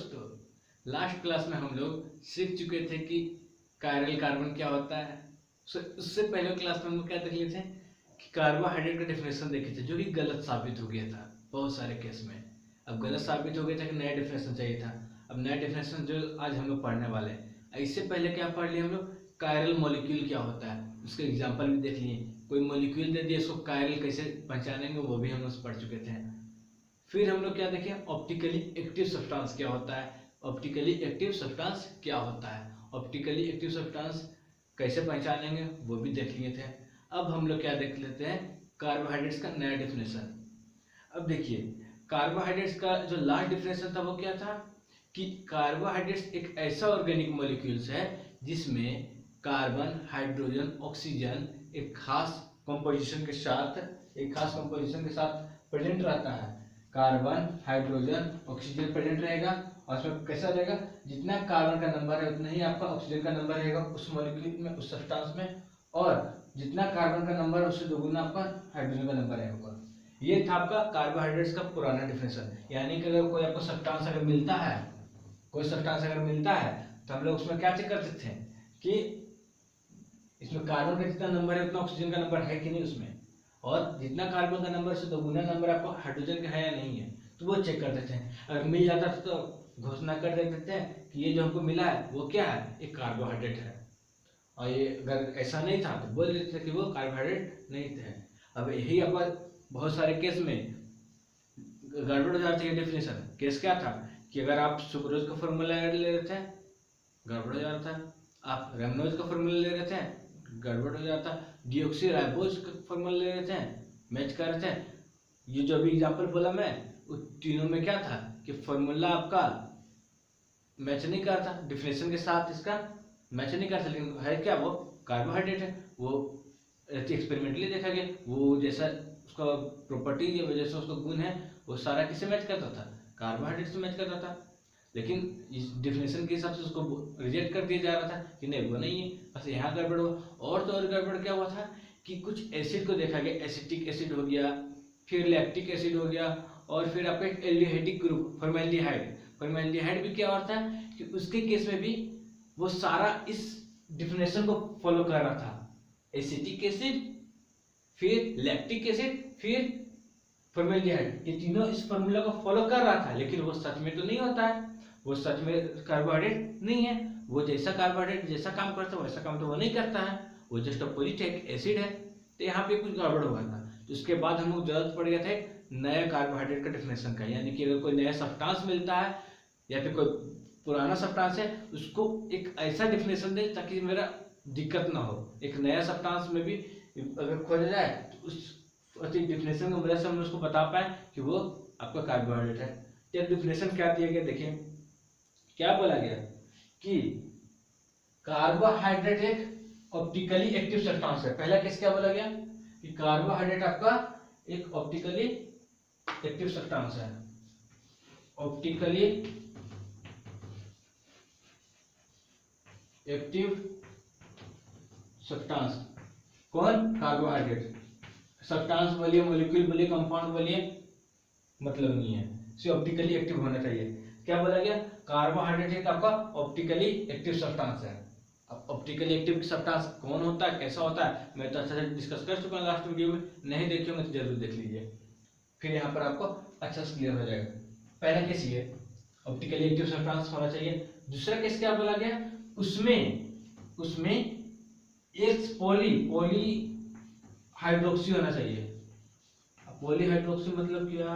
दोस्तों, last class में हम लोग सीख चुके थे कि कायरल कार्बन क्या होता है। उससे पहले क्लास में हम लोग क्या देख लिए थे कि कार्बोहाइड्रेट का डेफिनेशन देखे थे, जो कि गलत साबित हो गया था बहुत सारे केस में। अब गलत साबित हो गया था कि नया डेफिनेशन चाहिए था। अब नया डेफिनेशन जो आज हम लोग पढ़ने वाले हैं, इससे पहले क्या पढ़ लिए हम लोग, कायरल मॉलिक्यूल क्या होता है, उसके एग्जाम्पल भी देख लिए। कोई मॉलिक्यूल दे दिया, उसको कायरल कैसे पहचानेंगे वो भी हम लोग पढ़ चुके थे। फिर हम लोग क्या देखें, ऑप्टिकली एक्टिव सब्सटेंस क्या होता है। ऑप्टिकली एक्टिव सब्सटेंस क्या होता है, ऑप्टिकली एक्टिव सब्सटेंस कैसे पहचानेंगे वो भी देख लिए थे। अब हम लोग क्या देख लेते हैं, कार्बोहाइड्रेट्स का नया डेफिनेशन। अब देखिए, कार्बोहाइड्रेट्स का जो लास्ट डेफिनेशन था वो क्या था कि कार्बोहाइड्रेट्स एक ऐसा ऑर्गेनिक मॉलिक्यूल्स है जिसमें कार्बन, हाइड्रोजन, ऑक्सीजन एक खास कंपोजिशन के साथ प्रेजेंट रहता है। कार्बन, हाइड्रोजन, ऑक्सीजन प्रेजेंट रहेगा और उसमें कैसा रहेगा, जितना कार्बन का नंबर है उतना ही आपका ऑक्सीजन का नंबर रहेगा उस मॉलिक्यूल में, उस सब्सटेंस में, और जितना कार्बन का नंबर है उससे दोगुना आपका हाइड्रोजन का नंबर रहेगा। ये था आपका कार्बोहाइड्रेट्स का पुराना डेफिनेशन। यानी कि अगर कोई आपको सब्सटेंस अगर मिलता है, तो हम लोग उसमें क्या चेक करते थे कि इसमें कार्बन का जितना नंबर है उतना ऑक्सीजन का नंबर है कि नहीं उसमें, और जितना कार्बन का नंबर से दोगुना नंबर आपको हाइड्रोजन का है या नहीं है, तो वो चेक करते थे। अगर मिल जाता था तो घोषणा कर देते थे कि ये जो हमको मिला है वो क्या है, एक कार्बोहाइड्रेट है। और ये अगर ऐसा नहीं था तो बोल देते थे कि वो कार्बोहाइड्रेट नहीं थे। अब यही अपन बहुत सारे केस में गड़बड़ हो जाती है डेफिनेशन। केस क्या था कि अगर आप सुक्रोज का फॉर्मूला ले रहे थे, गड़बड़ हो जाता है। आप रेमनोज का फॉर्मूला ले रहे थे, गड़बड़ हो जाता। डीऑक्सी राइबोज का फॉर्मूला ले रहे थे, मैच कर रहे थे। ये जो भी एग्जांपल बोला मैं, उस तीनों में क्या था कि फॉर्मूला आपका मैच नहीं करता, डेफिनेशन के साथ इसका मैच नहीं करता, लेकिन है क्या, वो कार्बोहाइड्रेट है। वो एक्सपेरिमेंटली देखा गया, वो जैसा उसका प्रॉपर्टी या जैसा उसका गुण है वो सारा किससे मैच करता था, कार्बोहाइड्रेट से मैच करता था। लेकिन इस डेफिनेशन के हिसाब से उसको रिजेक्ट कर दिया जा रहा था कि नहीं वो नहीं है, बस यहाँ गड़बड़ हुआ। और तो और गड़बड़ क्या हुआ था कि कुछ एसिड को देखा गया, एसिटिक एसिड हो गया, फिर लैक्टिक एसिड हो गया, और फिर आपका एक एल्डिहाइडिक ग्रुप फॉर्मेल्डिहाइड भी क्या होता है कि उसके केस में भी वो सारा इस डेफिनेशन को फॉलो कर रहा था। एसिटिक एसिड, फिर लैक्टिक एसिड, फिर फॉर्मेल्डिहाइड, ये तीनों इस फॉर्मूला को फॉलो कर रहा था, लेकिन वो सच में तो नहीं होता है, वो सच में कार्बोहाइड्रेट नहीं है। वो जैसा कार्बोहाइड्रेट जैसा काम करता है वैसा काम तो वो नहीं करता है, वो जस्ट अपोजिट एसिड है। तो यहाँ पे कुछ गड़बड़ हुआ था। तो उसके बाद हम लोग जरूरत पड़ गया था नया कार्बोहाइड्रेट का डेफिनेशन का। यानी कि अगर कोई नया सब्सटेंस मिलता है या फिर कोई पुराना सब्सटेंस है, उसको एक ऐसा डेफिनेशन दे ताकि मेरा दिक्कत ना हो। एक नया सब्सटेंस में भी अगर खोजा जाए तो उस डेफिनेशन की मदद से हम उसको बता पाए कि वो आपका कार्बोहाइड्रेट है। तो डेफिनेशन क्या दिया गया, देखिए क्या बोला गया कि कार्बोहाइड्रेट एक ऑप्टिकली एक्टिव सब्सटेंस है। पहला केस क्या बोला गया कि कार्बोहाइड्रेट आपका एक ऑप्टिकली एक्टिव सब्सटेंस है। ऑप्टिकली एक्टिव सब्सटेंस कौन, कार्बोहाइड्रेट। सब्सटेंस बोलिए, मॉलिक्यूल बोलिए, कंपाउंड बोलिए, मतलब नहीं है, सिर्फ ऑप्टिकली एक्टिव होना चाहिए। क्या बोला गया, कार्बोहाइड्रेट एक आपका ऑप्टिकली एक्टिव सब्सटेंस है। अब ऑप्टिकली एक्टिव सब्सटेंस कौन होता है, कैसा होता है, मैं तो अच्छा से डिस्कस कर चुका हूं लास्ट वीडियो में, नहीं देखे होंगे तो जरूर देख लीजिए, फिर यहाँ पर आपको अच्छा से क्लियर हो जाएगा। पहला केस ये ऑप्टिकली एक्टिव सब्सटेंस होना चाहिए। दूसरा केस क्या बोला गया, उसमें एक पॉली हाइड्रोक्सी होना चाहिए। पॉली हाइड्रोक्सी मतलब क्या,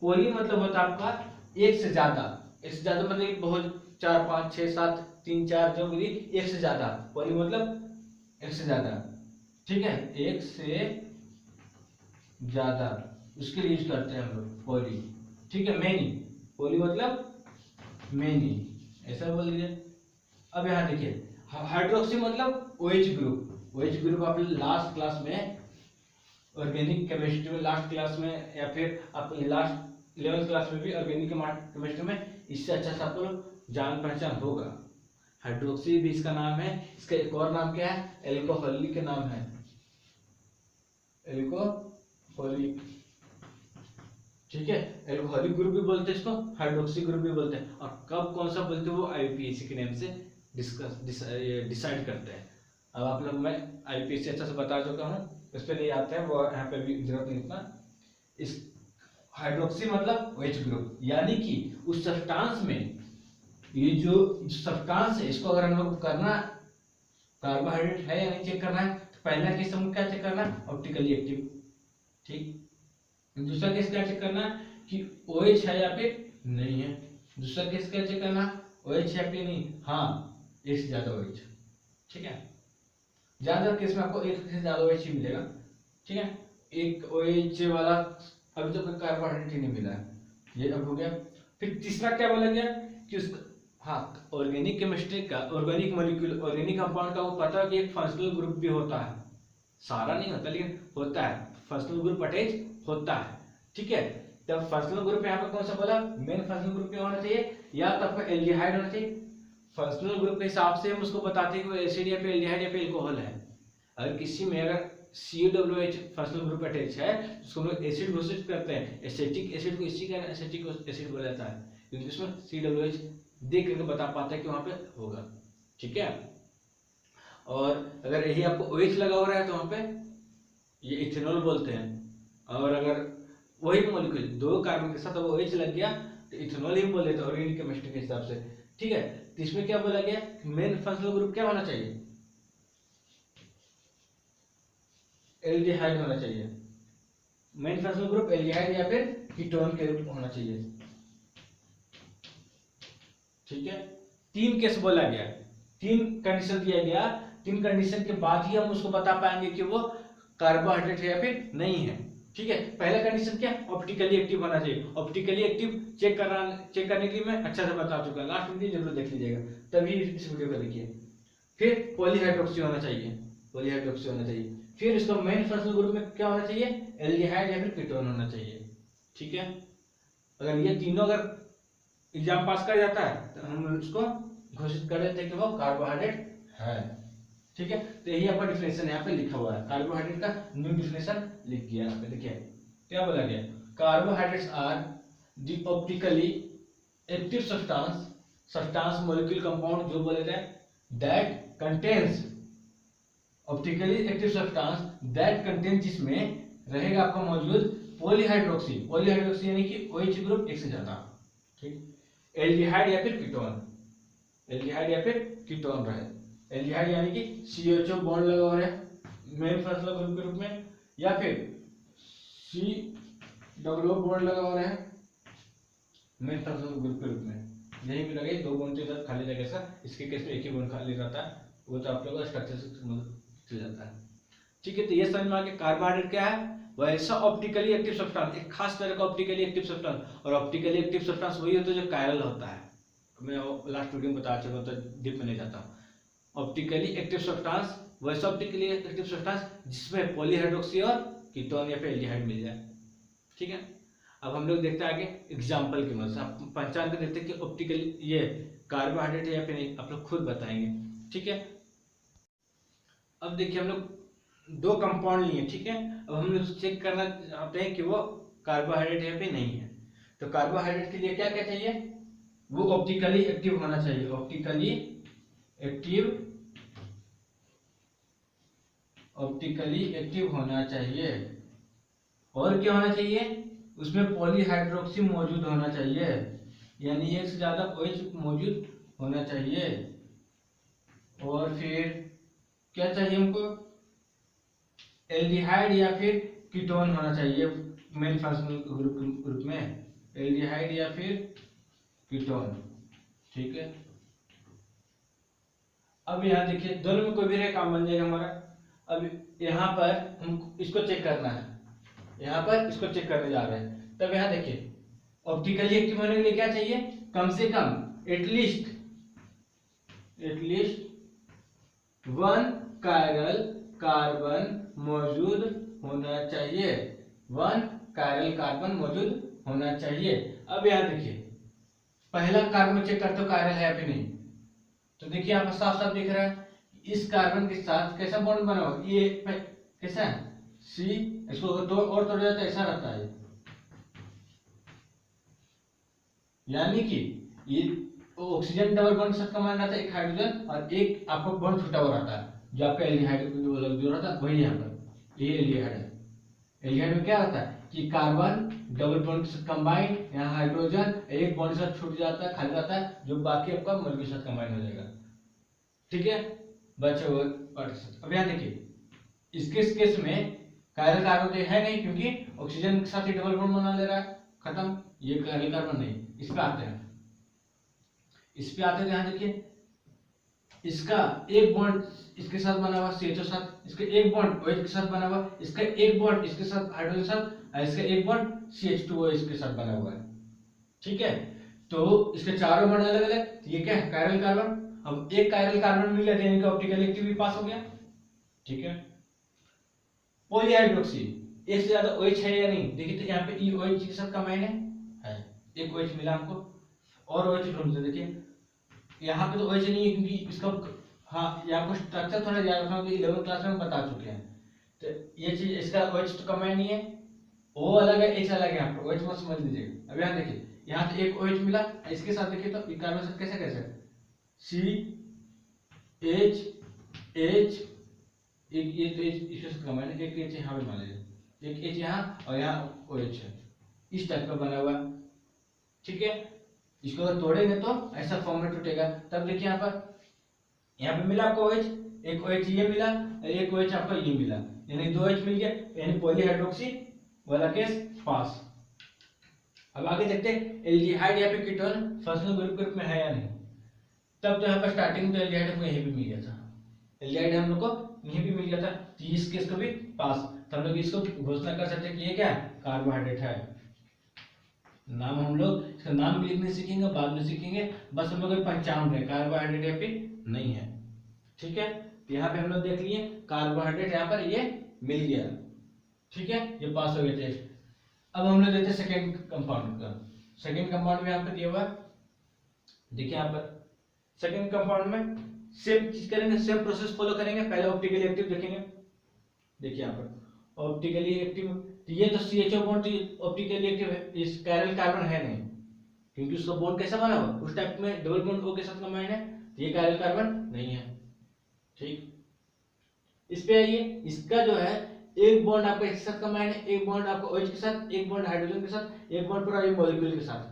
पॉली मतलब होता है आपका एक से ज्यादा मतलब बहुत 4 5 6 7 3 4 जो भी एक से ज्यादा, पॉली मतलब एक से ज्यादा, ठीक है, एक से ज्यादा, उसके लिए यूज करते हैं हम लोग पॉली, ठीक है। मेनी, पॉली मतलब मेनी, ऐसा बोल दीजिए। अब यहाँ देखिए, हाइड्रोक्सी मतलब OH ग्रुप। OH ग्रुप आप लास्ट क्लास में ऑर्गेनिक केमिस्ट्री में, लास्ट क्लास में, या फिर आप लास्ट 11th क्लास में भी ऑर्गेनिक केमिस्ट्री में इससे अच्छा से आपको जान पहचान होगा। हाइड्रोक्सी भी इसका नाम है। इसका एक और नाम क्या है, एल्कोहलिक नाम है, एल्कोहलिक, ठीक है। एल्कोहलिक ग्रुप भी बोलते हैं इसको, हाइड्रोक्सी ग्रुप भी बोलते हैं। और कब कौन सा बोलते हैं वो आईयूपीएसी के नेम से डिसाइड करते हैं। अब आप लोग, मैं आईयूपीएसी अच्छा से बता चुका हूँ, उस पर नहीं आते हैं, वो यहाँ पे भी जरूरत नहीं इतना। इस हाइड्रोक्सी मतलब OH ग्रुप, यानी कि उस सब्सटेंस में, ये जो सब्सटेंस है इसको अगर हम लोग करना कार्बोहाइड्रेट है या नहीं चेक करना है, तो पहला केस हमको क्या चेक करना है, ऑप्टिकली एक्टिव। ठीक, दूसरा केस क्या चेक करना है कि OH है या फिर नहीं है। दूसरा केस क्या चेक करना, OH है फिर नहीं, हाँ एक से ज्यादा OH। ठीक है, ज्यादा केस में आपको एक से ज्यादा OH ही मिलेगा। ठीक है, एक OH वाला अभी तो कोई कार्बोहाइड्रेट ही नहीं मिला है, ये अब हो गया। फिर तीसरा क्या बोला गया कि उसका, हाँ, ऑर्गेनिक केमिस्ट्री का, ऑर्गेनिक मॉलिक्यूल, ऑर्गेनिक कंपाउंड का वो पता है कि एक फंक्शनल ग्रुप भी होता है, सारा नहीं होता लेकिन होता है, फंक्शनल ग्रुप अटैच होता है। ठीक है, तब फंक्शनल ग्रुप यहाँ पर कौन सा बोला, मेन फंक्शनल ग्रुप क्या होना चाहिए, या तो आपका एल्डिहाइड होना चाहिए। फंक्शनल ग्रुप के हिसाब से हम उसको बताते हैं कि वो एसिड या फिर एल्डिहाइड या फिर एल्कोहल है। अगर किसी में अगर COOH फंक्शनल ग्रुप अटैच है, उसको हम लोग एसिड घोषित करते हैं। एसिटिक एसिड को इसी का एसिटिक एसिड बोला जाता है, क्योंकि उसमें COOH देख करके बता पाता है कि वहां पे होगा। ठीक है, और अगर यही आपको OH लगा हो रहा है तो वहां पे ये इथेनॉल बोलते हैं। और अगर वही मॉलिक्यूल दो कार्बन के साथ वो OH लग गया तो इथेनॉल ही बोल देते हैं ऑर्गेनिक केमिस्ट्री के हिसाब से। ठीक है, तो इसमें क्या बोला गया, मेन फंक्शनल ग्रुप क्या होना चाहिए, एल्डिहाइड होना चाहिए। मेन फंक्शनल ग्रुप एल्डिहाइड या फिर कीटोन के रूप होना चाहिए। ठीक है, तीन केस बोला गया, तीन कंडीशन दिया गया, तीन कंडीशन के बाद ही हम उसको बता पाएंगे कि वो कार्बोहाइड्रेट है या फिर नहीं है। ठीक है, पहला कंडीशन क्या, ऑप्टिकली एक्टिव होना चाहिए। ऑप्टिकली एक्टिव चेक करने के लिए मैं अच्छा से बता चुका, लास्ट वीडियो जरूर देख लीजिएगा, तभी इस वीडियो को देखिए। फिर पॉलीहाइड्रोक्सी होना चाहिए, पॉलीहाइड्रोक्सी होना चाहिए। फिर इसका मेन फंक्शनल ग्रुप में क्या होना चाहिए, एल्डिहाइड या फिर कीटोन होना चाहिए। ठीक है, अगर ये तीनों अगर एग्जाम पास कर जाता है तो हम उसको घोषित कर देते हैं कि वो कार्बोहाइड्रेट है। ठीक है, तो यही आपका डिफिनेशन यहाँ पे लिखा हुआ है, कार्बोहाइड्रेट का न्यू डिफिनेशन लिख दिया यहाँ पे। देखिए क्या बोला गया, carbohydrates are the optically active substance molecule compound जो बोले थे that contains, optically active substance that contains, जिसमें रहेगा आपका मौजूद पॉलीहाइड्रोक्सी, पॉलीहाइड्रोक्सी यानी कि OH ग्रुप एक से ज्यादा। ठीक, एल्डिहाइड या फिर कीटोन, एल्डिहाइड या फिर कीटोन रहे। एल्डिहाइड यानी कि CHO बॉन्ड लगा हुआ है मेन फंक्शनल ग्रुप के रूप में, या फिर COO बॉन्ड लगा हुआ है मेन फंक्शनल ग्रुप के रूप में। यही भी लगे दो बॉन्ड के साथ खाली जगह सा, इसके केस में एक ही बॉन्ड खाली रहता है, वो तो आप लोगों का स्ट्रक्चर से चल जाता है। ठीक है, तो ये समझ में आ गया कार्बोहाइड्रेट क्या है, वह ऐसा ऑप्टिकली एक्टिव सब्सटेंस, एक खास तरह का ऑप्टिकली एक्टिव सब्सटेंस। और ऑप्टिकली एक्टिव सब्सटेंस वही होता है जो कायरल होता है, मैं लास्ट वीडियो में बता चुका हूं, तो डीप में नहीं जाता हूं। ऑप्टिकली एक्टिव सब्सटेंस वैसा ऑप्टिकली एक्टिव सब्सटेंस जिसमें पॉलीहाइड्रोक्सी और कीटोन या फिर एल्डिहाइड मिल जाए। ठीक है, अब हम लोग देखते हैं आगे एग्जाम्पल की मदद से, आप पहचान कर देखते हैं कि ऑप्टिकली ये कार्बोहाइड्रेट है या फिर नहीं, आप लोग खुद बताएंगे। ठीक है, अब देखिए हम लोग दो कंपाउंड लिए। ठीक है, अब हम लोग चेक करना चाहते हैं कि वो कार्बोहाइड्रेट है फिर नहीं है। तो कार्बोहाइड्रेट के लिए क्या क्या चाहिए, वो ऑप्टिकली एक्टिव होना चाहिए, ऑप्टिकली एक्टिव होना चाहिए। और क्या होना चाहिए, उसमें पॉलीहाइड्रोक्सी मौजूद होना चाहिए, यानी एक से ज्यादा OH मौजूद होना चाहिए। और फिर क्या चाहिए हमको, एल्डिहाइड या फिर कीटोन होना चाहिए मेन फंक्शनल ग्रुप में, एल्डिहाइड या फिर कीटोन। ठीक है, अब यहाँ देखिए दोनों में कोई भी रहे काम बन जाएगा हमारा। अब यहाँ पर हम इसको चेक करना है, यहाँ पर इसको चेक करने जा रहे हैं। तब यहाँ देखिए ऑप्टिकली एक्टिव होने के लिए क्या चाहिए, कम से कम एटलीस्ट वन कायरल कार्बन मौजूद होना चाहिए, वन कायरल कार्बन मौजूद होना चाहिए। अब यहाँ देखिए पहला कार्बन चेक करते हो कायरल है अभी नहीं, तो देखिए यहाँ पर साफ साफ दिख रहा है इस कार्बन के साथ कैसा बॉन्ड बना हुआ, ये कैसा है C, इसको अगर और तोड़ जाता है ऐसा रहता है, यानी कि ये ऑक्सीजन डबल बॉन्ड के साथ कंबाइन रहता है एक हाइड्रोजन, और एक आपका बॉन्ड छूटा हुआ रहता है जो आपका एल्डिहाइड जो रहता है वही यहाँ पर, ये एल्डिहाइड है। एल्डिहाइड में क्या होता है कि कार्बन डबल बॉन्ड के साथ कंबाइन, यहाँ हाइड्रोजन एक बॉन्ड के साथ छूट जाता है, खाली रहता है, जो बाकी आपका मॉलिक्यूल के साथ कंबाइन हो जाएगा। ठीक है, बचे हुए पार्ट। अब यहाँ देखिए इसके केस में कायरल कार्बन तो है नहीं, क्योंकि ऑक्सीजन के साथ ही डबल बॉन्ड बना ले रहा है, खत्म, ये कायरल कार्बन नहीं। इस पे आते हैं, इस पे आते हैं, ध्यान देखिए इसका एक बॉन्ड इसके साथ बना हुआ CHO साथ, इसका एक बॉन्ड OH के साथ बना हुआ, इसका एक बॉन्ड इसके साथ हाइड्रोजन साथ, और इसका एक बॉन्ड CH2O इसके साथ बना हुआ है। ठीक है, तो इसके चारों बॉन्ड अलग अलग, ये क्या है कायरल कार्बन। अब एक कायरल कार्बन मिल गया, यानी कि ऑप्टिकल एक्टिविटी पास हो गया। ठीक है, पॉलीहाइड्रोक्सी, एक से ज्यादा OH है या नहीं, देखिए तो यहाँ पे ई OH के साथ कंबाइन है, एक OH मिला हमको, और OH ढूंढते देखिए यहाँ पे तो OH नहीं है, क्योंकि इसका हाँ यहाँ को स्ट्रक्चर थोड़ा याद रखना, 11th क्लास में बता चुके हैं। तो ये चीज इसका OH तो कंबाइन नहीं है, O अलग है H अलग है, यहाँ पे OH मत समझ लीजिएगा। अब यहाँ देखिए यहाँ से एक OH मिला, इसके साथ देखिए तो कार्बन साथ कैसे कैसे CH एक ये तो इसके साथ कंबाइन है, एक H यहाँ पे मान लीजिए, एक H यहाँ और यहाँ OH है, इस टाइप का बना हुआ। ठीक है, इसको अगर तोड़ेंगे तो ऐसा फॉर्म में टूटेगा। तब देखिए यहाँ पे मिला आपको OH, एक OH ये मिला, एक OH आपका ये मिला, यानी 2 H मिल गया, यानी पॉलीहाइड्रोक्सी वाला केस पास। अब आगे देखते हैं एल्डिहाइड या फिर कीटोन फंक्शनल ग्रुप में है या नहीं। तब तो यहाँ पर स्टार्टिंग में एल्डिहाइड हमको यहीं भी मिल गया था, एल्डिहाइड हम लोग को यहीं भी मिल गया था, तो इस केस को भी पास। तो हम लोग इसको घोषणा कर सकते हैं कि ये क्या है कार्बोहाइड्रेट है। नाम हम लोग इसका नाम भी लिखने सीखेंगे, बाद में सीखेंगे, बस हम लोग पहचान रहे कार्बोहाइड्रेट या फिर नहीं है। ठीक है, यहाँ पे हम लोग देख लिए कार्बोहाइड्रेट यहाँ पर ये मिल गया। ठीक है, ये पास हो गया टेस्ट। अब हम लोग देते हैं सेकेंड कंपाउंड का। सेकेंड कंपाउंड में यहाँ पर दिया हुआ देखिए, यहाँ पर सेकेंड कंपाउंड में सेम चीज करेंगे, सेम प्रोसेस फॉलो करेंगे। पहले ऑप्टिकली एक्टिव देखेंगे, देखिए यहाँ पर ऑप्टिकली एक्टिव, तो ये तो CHO बॉन्ड ऑप्टिकली एक्टिव है, इस कायरल कार्बन है नहीं, क्योंकि उसका बॉन्ड कैसा बना हुआ उस टाइप में डबल बॉन्ड O के साथ कंबाइन है, तो ये कायरल कार्बन नहीं है। ठीक, इस पे आइए, इसका जो है एक बॉन्ड आपका इसके साथ कंबाइन है, एक बॉन्ड आपका OH के साथ, एक बॉन्ड हाइड्रोजन के साथ, एक बॉन्ड पूरा ये मॉलिक्यूल के साथ।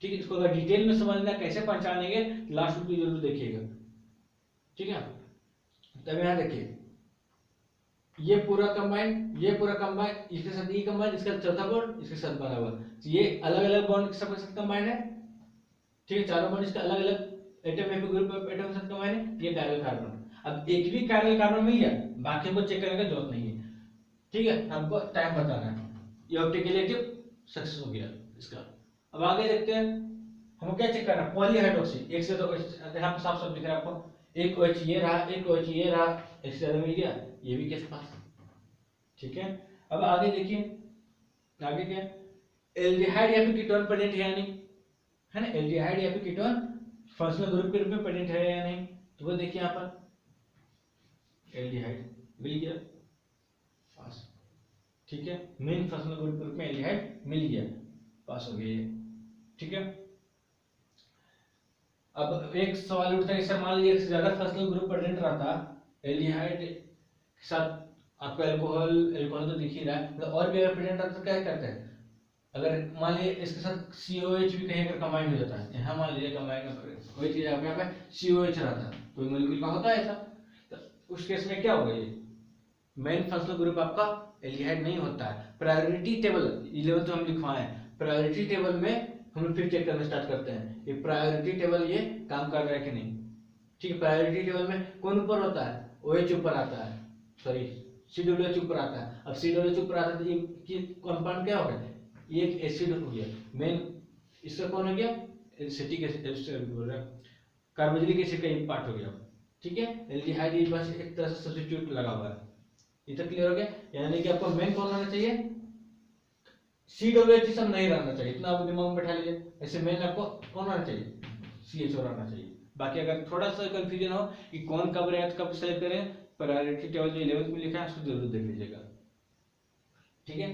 ठीक है, इसको अगर डिटेल में समझना कैसे पहचानेंगे लास्ट वीडियो जरूर देखिएगा। ठीक है, तब यहाँ देखिए ये पूरा कंबाइन, ये पूरा कंबाइन, इसके साथ ये कंबाइन, इसका चौथा बॉन्ड इसके साथ बना हुआ, तो ये अलग अलग बॉन्ड के साथ कंबाइन है। ठीक है, चारों बॉन्ड इसका अलग अलग एटम में ग्रुप एटम के साथ कंबाइन है, ये कायरल कार्बन। अब एक भी कायरल कार्बन मिल गया, बाकी को चेक करने की जरूरत नहीं है। ठीक है, हमको टाइम बताना है, ये ऑप्टिकली एक्टिव सक्सेस हो गया इसका। अब आगे देखते हैं हमको क्या चेक करना है, पॉलीहाइड्रोक्सी, एक से तो यहाँ पे साफ साफ दिख रहा है आपको, एक OH ये रहा, एक OH ये रहा, एक से ज्यादा मिल गया, ये भी केस पास। ठीक है, अब आगे देखिए, आगे क्या एल्डिहाइड या फिर कीटोन प्रेजेंट है या नहीं, है ना, एल्डिहाइड या फिर कीटोन फंक्शनल ग्रुप के रूप में प्रेजेंट है या नहीं, तो वो देखिए यहाँ पर एल्डिहाइड मिल गया पास। ठीक है, मेन फंक्शनल ग्रुप के रूप में एल्डिहाइड मिल गया, पास हो गया। ठीक है, अब एक सवाल उठता है, इसे मान लीजिए एक से ज्यादा फंक्शनल ग्रुप प्रेजेंट रहता एल्डिहाइड के साथ, आपका अल्कोहल तो दिख ही रहा है, मतलब और भी अगर प्रेजेंट रहता तो क्या करते हैं, अगर मान लीजिए इसके साथ COH भी कहीं अगर कंबाइन हो जाता है, यहाँ मान लीजिए कंबाइन कोई चीज यहाँ पे COH रहता है, कोई मॉलिक्यूल का होता है ऐसा, तो उस केस में क्या होगा, ये मेन फंक्शनल ग्रुप आपका एल्डिहाइड नहीं होता है। प्रायोरिटी टेबल 11 तो हम लिखवाए हैं, प्रायोरिटी टेबल में हम लोग फिर चेक करना स्टार्ट करते हैं, ये प्रायोरिटी टेबल ये काम कर रहा है कि नहीं। ठीक है, प्रायोरिटी टेबल में कौन ऊपर होता है, OH ऊपर आता है, सॉरी COH ऊपर आता है। अब COH ऊपर आता है तो ये कंपाउंड क्या हो गया, ये एक एसिड हो गया, मेन इसका कौन हो गया एसिटिक एसिड बोल रहा है, कार्बोक्सिलिक एसिड का एक पार्ट हो गया। ठीक है, एल्डिहाइड ये बस एक तरह से सब्स्टिट्यूट लगा हुआ है। इतना क्लियर हो गया, यानी कि आपको मेन कौन रहना चाहिए, COH सब नहीं रहना चाहिए, इतना आप दिमाग में बैठा लीजिए। ऐसे मेन आपको कौन रहना चाहिए, CHO रहना चाहिए। बाकी अगर थोड़ा सा कंफ्यूजन हो कि कौन कब रहे कब सेलेक्ट करें, प्रायोरिटी टेबल जो 11th में लिखा है उसको जरूर देख लीजिएगा। ठीक है,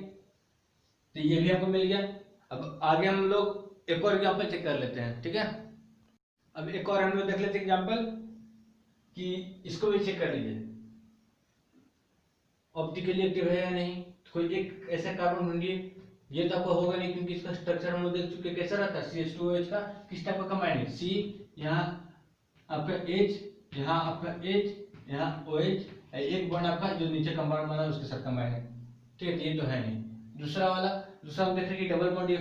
तो ये भी आपको मिल गया। अब आगे हम लोग एक और एग्जांपल चेक कर लेते हैं, ठीक है। अब एक और हम लोग देख लेते हैं एग्जांपल कि इसको भी चेक कर लीजिए ऑप्टिकली एक्टिव है या नहीं। कोई एक ऐसा कार्बन ढूंढिए, ये तो आपको होगा नहीं क्योंकि इसका स्ट्रक्चर हम लोग देख चुके कैसा रहता है CH2OH का किस टाइप का कंबाइंड है, C यहाँ आपका H, यहाँ आपका H, यहाँ OH, एक बॉन्ड आपका जो नीचे कंपाउंड बना है उसके साथ कंबाइंड है, ठीक है। ये तो है नहीं। दूसरा हम देख रहे हैं कि डबल बॉन्ड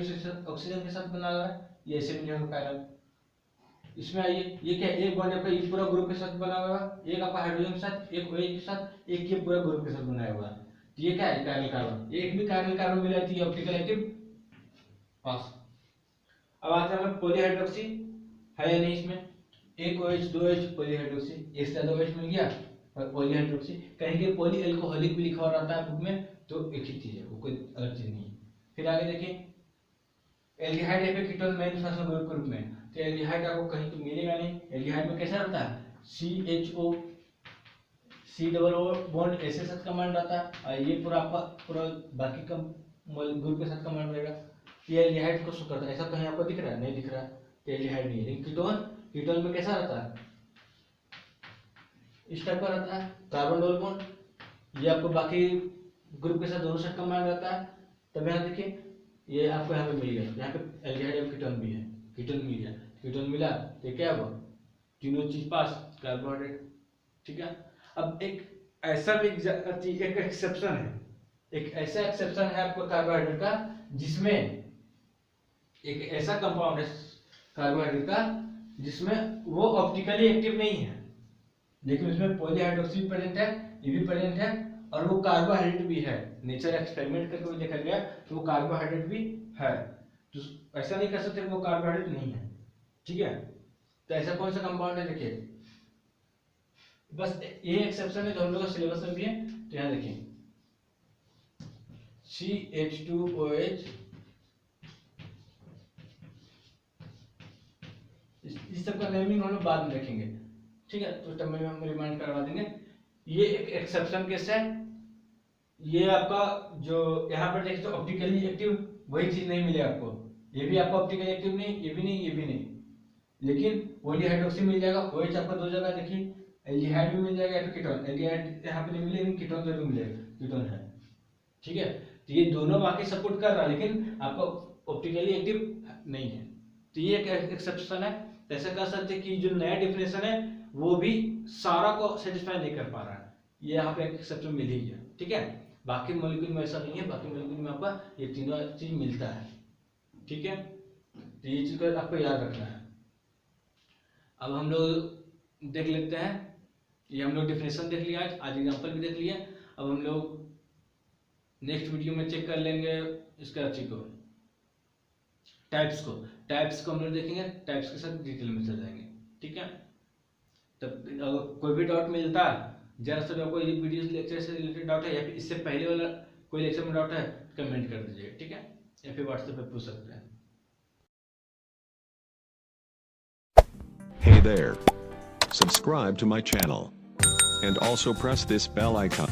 ऑक्सीजन के साथ बना हुआ है, ये ऐसे मिलेगा पैरल। इसमें आइए, ये क्या एक बॉन्ड आपका ये पूरा ग्रुप के साथ बना हुआ है, एक आपका हाइड्रोजन के साथ, एक OH के साथ, एक ये पूरा ग्रुप के साथ बनाया हुआ है। तो ये क्या है कायरल कार्बन, एक भी कायरल कार्बन मिला है ऑप्टिकल एक्टिव पास। अब आते हैं हमें पॉलीहाइड्रोक्सी है या नहीं, इसमें एक OH 2H पॉलीहाइड्रोक्सी, एक से ज्यादा OH मिल गया और पॉलीहाइड्रोक्सी। कहीं के पॉली अल्कोहलिक भी लिखा हुआ रहता है बुक में, तो एक ही चीज है, वो कोई अलग चीज नहीं है। फिर आगे देखिए एल्डिहाइड या फिर कीटोन मेन फंक्शनल ग्रुप के रूप में, तो एल्डिहाइड आपको कहीं तो मिलेगा नहीं। एल्डिहाइड में कैसा रहता है CHO C double O bond ऐसे साथ कमांड रहता है और ये पूरा आपका पूरा बाकी का ग्रुप के साथ कमांड रहेगा। ये एल्डिहाइड को शो करता है, ऐसा कहीं आपको दिख रहा है, नहीं दिख रहा है, तो एल्डिहाइड नहीं है। लेकिन कीटोन में कैसा रहता है, इस टाइप का रहता है कार्बन डबल बॉन्ड, ये आपको बाकी ग्रुप के साथ दोनों साथ कमांड रहता है। तब यहाँ देखिए ये आपको यहाँ पे मिल गया, यहाँ पे एल्डिहाइड और कीटोन भी है, कीटोन मिल गया, कीटोन मिला तो क्या हुआ, तीनों चीज पास, कार्बोहाइड्रेट, ठीक है। अब एक ऐसा भी एक एक्सेप्शन है, एक ऐसा एक्सेप्शन है आपको कार्बोहाइड्रेट का जिसमें एक ऐसा कंपाउंड है कार्बोहाइड्रेट का जिसमें वो ऑप्टिकली एक्टिव नहीं है, लेकिन उसमें पॉलीहाइड्रोक्सी भी प्रेजेंट है, ये भी प्रेजेंट है और वो कार्बोहाइड्रेट भी है। नेचर एक्सपेरिमेंट करके भी देखा गया तो वो कार्बोहाइड्रेट भी है, तो ऐसा नहीं कर सकते वो कार्बोहाइड्रेट नहीं है, ठीक है। तो ऐसा कौन सा कंपाउंड है देखिए, बस ये एक्सेप्शन है जो हम लोग का सिलेबस में भी है। तो यहाँ देखिए CH2OH, इस सब का नेमिंग हम लोग बाद में देखेंगे, ठीक है, तो तब में हम रिमाइंड करवा देंगे। ये एक एक्सेप्शन केस है, ये आपका जो यहाँ पर देखिए तो ऑप्टिकली एक्टिव वही चीज नहीं मिलेगा आपको, ये भी आपको ऑप्टिकली एक्टिव नहीं, ये भी नहीं, ये भी नहीं, लेकिन पॉलीहाइड्रोक्सी मिल जाएगा। OH आपको दो जगह देखिए, एल्डिहाइड भी मिल जाएगा या फिर कीटोन, एल्डिहाइड यहाँ पे नहीं मिलेगा लेकिन कीटोन जरूर मिलेगा, कीटोन है, ठीक है। तो ये दोनों बाकी सपोर्ट कर रहा है लेकिन आपको ऑप्टिकली एक्टिव नहीं है, तो ये एक एक्सेप्शन है। ऐसा कह सकते हैं कि जो नया डिफिनेशन है वो भी सारा को सेटिस्फाई नहीं कर पा रहा है, ये यहाँ पे एक्सेप्शन मिल ही गया, ठीक है। बाकी मॉलिक्यूल में ऐसा नहीं है, बाकी मॉलिक्यूल में आपका ये तीनों चीज मिलता है, ठीक है। तो ये चीज को आपको याद रखना है। अब हम लोग देख लेते हैं, ये हम लोग डिफिनेशन देख लिया, आज एग्जांपल भी देख लिया। अब हम लोग नेक्स्ट वीडियो में चेक कर लेंगे इसका चीज को, टाइप्स को हम लोग देखेंगे, टाइप्स के साथ डिटेल में चल जाएंगे, ठीक है। तब अगर कोई भी डाउट मिलता है, जरा सा आपको ये वीडियो लेक्चर से रिलेटेड डाउट है या फिर इससे पहले वाला कोई लेक्चर में डाउट है, कमेंट कर दीजिएगा, ठीक है, या फिर व्हाट्सएप पे पूछ सकते हैं। Hey there. Subscribe to my channel. And also press this bell icon.